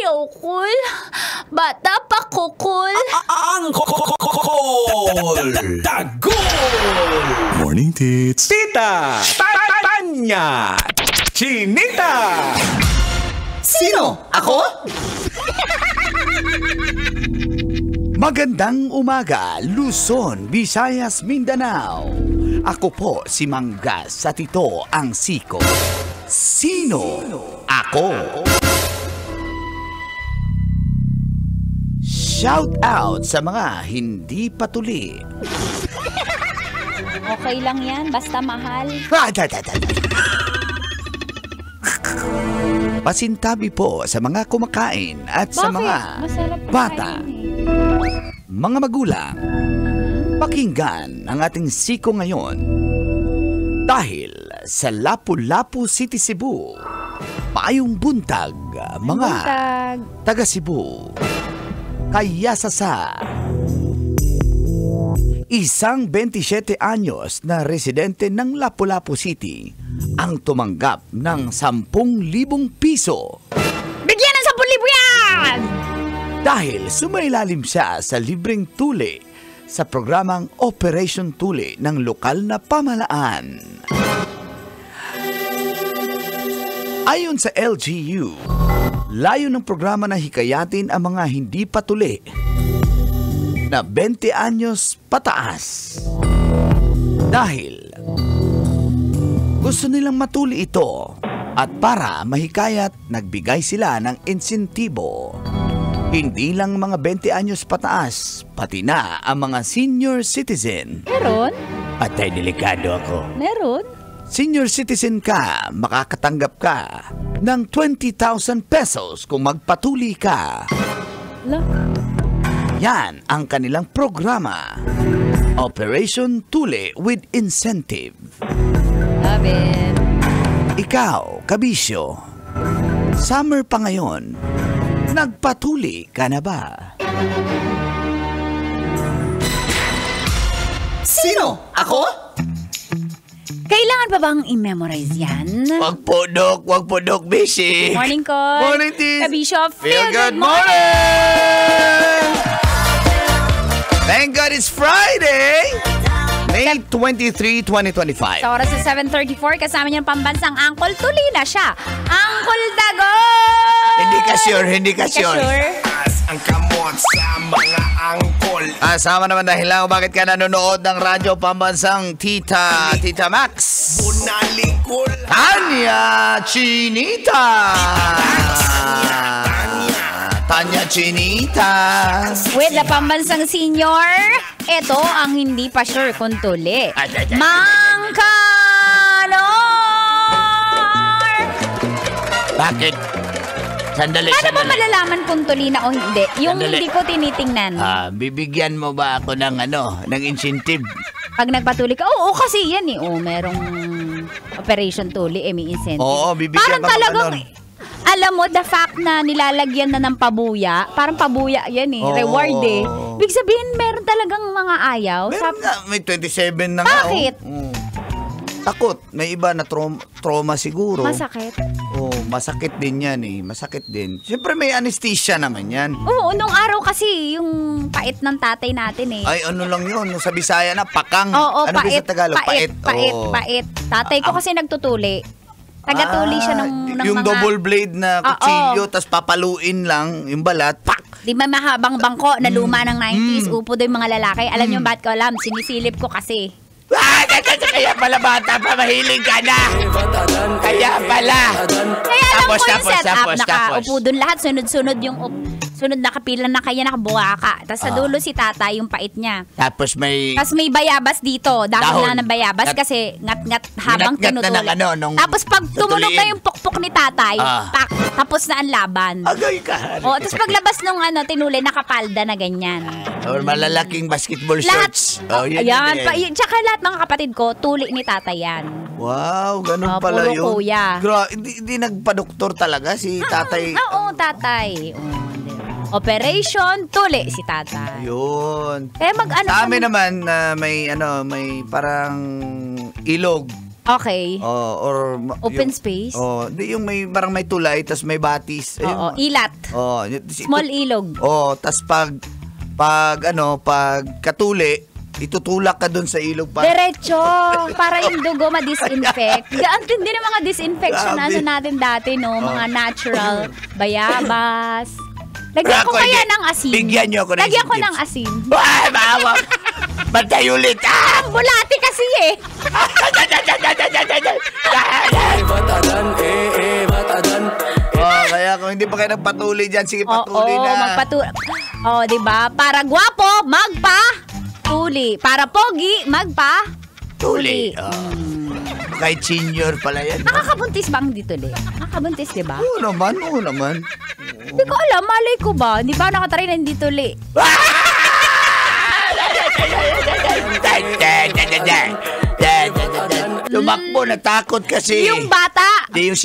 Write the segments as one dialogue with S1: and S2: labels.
S1: ukol. Bata pa kukol.
S2: Ang Tagol!
S3: Morning, Tits.
S2: Tita! Tanya! Chinita!
S4: Sino? Ako?
S5: Magandang umaga, Luzon, Visayas, Mindanao. Ako po si Manggas at ito ang Siko. Sino? Ako. Shout out sa mga hindi patuli.
S1: Okay lang yan, basta mahal.
S5: Pasintabi po sa mga kumakain at sa mga
S1: Masarap
S5: bata,
S1: kainin eh.
S5: mga magulang. Pakinggan ang ating Siko ngayon. Dahil sa Lapu-Lapu City, Cebu, maayong buntag mga
S1: Buntag.
S5: taga Cebu. Kaya sa isang 27 anyos na residente ng Lapu-Lapu City ang tumanggap ng 10,000 piso.
S1: Bigyan ng 10,000 yan!
S5: Dahil sumailalim siya sa libreng tuli sa programang Operation Tuli ng lokal na pamahalaan. Ayon sa LGU, layo ng programa na hikayatin ang mga hindi patuli na 20 anyos pataas. Dahil gusto nilang matuli ito at para mahikayat, nagbigay sila ng insentibo. Hindi lang mga 20 anyos pataas, pati na ang mga senior citizen.
S1: Meron?
S5: At ay delikado ako.
S1: Meron?
S5: Senior citizen ka, makakatanggap ka ng 20,000 pesos kung magpatuli ka. Yan ang kanilang programa. Operation Tuli with Incentive.
S1: Love it.
S5: Ikaw, kabisyo, summer pa ngayon, nagpatuli ka na ba?
S4: Sino? Ako?
S1: Kailangan pa bang i-memorize yan?
S5: Wag po, Dok, busy.
S1: Morning, Koy.
S5: Morning, Tis.
S1: Kabisyo, feel good
S5: morning! Thank God it's Friday! May 23, 2025.
S1: Sa oras sa 7:34, kasama niya ang pambansang Angkol. Tuli na siya. Angkol Tagol!
S5: Hindi ka sure.
S2: Ang kamot sa mga angkol.
S5: Sama naman dahil lang bakit ka nanonood ng radyo pambansang Tita Max.
S2: Bunalikol.
S5: Tanya Chinita. Tanya Chinita.
S1: With the pambansang senior, ito ang hindi pa sure kung tuli. Mangkanor!
S5: Bakit? Sandali.
S1: Paano ba malalaman kung tuli na o hindi? Yung
S5: Sandali.
S1: hindi ko tinitingnan.
S5: Bibigyan mo ba ako ng ng incentive?
S1: Pag nagpatuli ka, oo kasi yan eh. Merong operation tuli, may incentive.
S5: Oo, bibigyan
S1: parang
S5: ka ng
S1: talagang,
S5: ganun.
S1: alam mo, the fact na nilalagyan na ng pabuya, parang pabuya yan eh,
S5: Oo,
S1: reward eh.
S5: oo.
S1: Ibig sabihin, meron talagang mga ayaw.
S5: Meron nga, may 27 na nga.
S1: Bakit?
S5: Takot. May iba na trauma siguro.
S1: Masakit.
S5: Masakit din yan eh. Masakit din. Siyempre may anesthesia naman yan.
S1: Oo, nung araw kasi, yung pait ng tatay natin eh.
S5: Ay, ano lang yun. Sa Bisaya na, pakang.
S1: Oo,
S5: ano ba sa Tagalog?
S1: pait.
S5: Oo.
S1: Tatay ko kasi nagtutuli. Tagatuli siya ng
S5: yung
S1: mga...
S5: double blade na kutsilyo, tas papaluin lang, yung balat, pak!
S1: Di ba mahabang bangko na luma ng 90s, upo doon yung mga lalaki. Alam niyo ba't ko alam? Sinisilip ko kasi.
S5: Kaya pala bata pa, mahilig ka na! Kaya pala!
S1: Kaya alam ko yung setup.
S5: Tapos.
S1: Nakaupo doon lahat, sunod-sunod yung sunod nakapila na kaya nakabuwaka. Tapos sa dulo si tata, yung pait niya.
S5: Tapos may
S1: bayabas dito. Dahon na ng bayabas
S5: Ngat-
S1: kasi ngat-ngat habang
S5: Ngat-ngat na
S1: tinutuli.
S5: nung
S1: Tapos pag tumunog na
S5: tutuliin.
S1: yung pukpuk ni tatay, pak, tapos na ang laban.
S5: Agay ka!
S1: Tapos paglabas nung tinuli, nakapalda na ganyan.
S5: Or malalaking basketball
S1: Lahat,
S5: shorts.
S1: ayan, tsaka lahat mga kapatid ko, tuli ni tatay yan.
S5: Wow, ganun pala
S1: puro
S5: yun.
S1: kuya.
S5: Hindi nagpa-doktor talaga si tatay.
S1: Oo, tatay. Operation Tuli si tatay.
S5: Yun.
S1: Mag-ano
S5: Sa amin naman, may parang ilog.
S1: Okay.
S5: Or
S1: Open space?
S5: Yung may parang may tulay tas may batis.
S1: Oo, ilat. Small ilog.
S5: Tas pag katuli, itutulak ka dun sa ilog pa.
S1: Diretso, para yung dugo ma-disinfect. Ang tindi ng mga disinfection
S5: Grabe.
S1: natin dati, no? Mga natural, bayabas. Lagyan ko kaya ng asin.
S5: Bigyan niyo ako ng
S1: Lagyan ko
S5: tips.
S1: ng asin.
S5: Ay, maawa. Bantay ulit.
S1: Ang bulati kasi eh.
S5: Kaya kung hindi pa kayo nagpatuloy dyan, sige patuloy na.
S1: Diba? Para gwapo, magpa-tuli. Para pogi, magpa-tuli.
S5: Kahit senior pala yan.
S1: Nakakabuntis ba ang dituli? Nakakabuntis, diba?
S5: Oo naman.
S1: Hindi ko alam, malay ko ba? Hindi ba nakatry na hindi tuli?
S5: Tumakbo, natakot kasi.
S1: Yung bata!
S5: Hindi, yung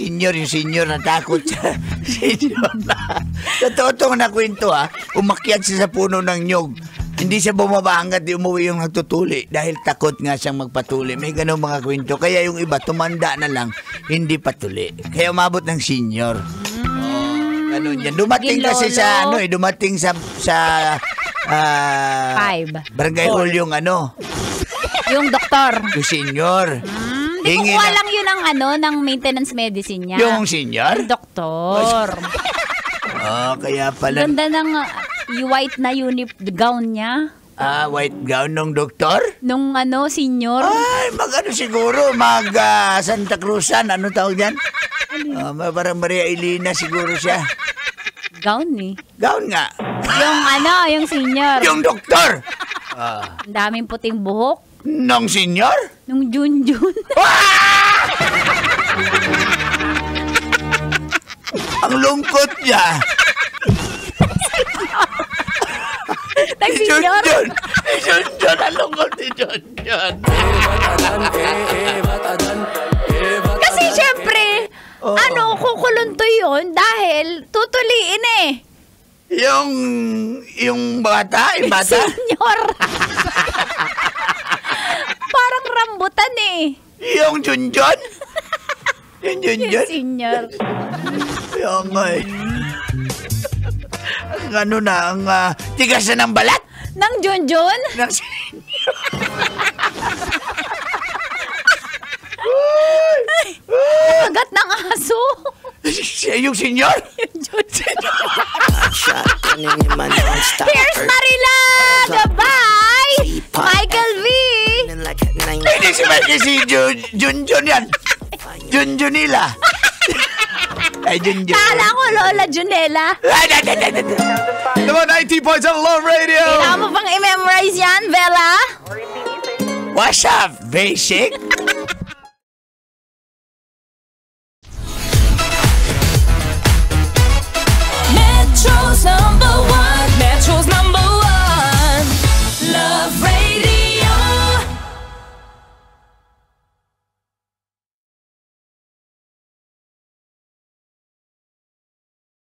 S5: senior natakot siya. Senior na. Totoo itong nakwento umakyat siya sa puno ng nyog. Hindi siya bumaba hanggat di umuwi yung nagtutuli dahil takot nga siyang magpatuli. May ganun mga kwento. Kaya yung iba, tumanda na lang, hindi patuli. Kaya umabot ng senior. Ganun yan. Dumating kasi sa dumating sa Barangay Hall yung
S1: yung doktor.
S5: yung senior.
S1: Hindi ko lang yun ng maintenance medicine niya.
S5: Yung senior?
S1: Yung doktor.
S5: Kaya pala.
S1: Ganda ng white na gown niya.
S5: White gown ng doktor?
S1: Nung senior.
S5: Ay, siguro, Santa Cruzan, ano tawag yan? Parang Maria Elena siguro siya.
S1: Gown eh.
S5: Gown nga.
S1: Yung senior.
S5: Yung doktor.
S1: Ang daming puting buhok.
S5: Nung senior?
S1: Nung Junjun.
S5: Ang lungkot niya. Si Junjun. Ang lungkot ni Junjun.
S1: Kasi syempre, kukulunto yun dahil tutuliin eh.
S5: Yung bata? Yung bata?
S1: Senior. Parang rambutan eh.
S5: Yung Junjun? Yung Junjun?
S1: Yung senior.
S5: Yung ang tigas na ng balat?
S1: Nang Junjun?
S5: Ng senior.
S1: Agat ng aso.
S5: Yung senior?
S1: Here's Marila! Goodbye! Michael V!
S5: Hindi si Junjun yan. Junjunila. Ay, Junjun.
S1: Kala ko Lola Junela.
S5: Naman 90.7 Love Radio.
S1: Kailangan mo pang i-memorize yan, Bella?
S5: What's up, basic?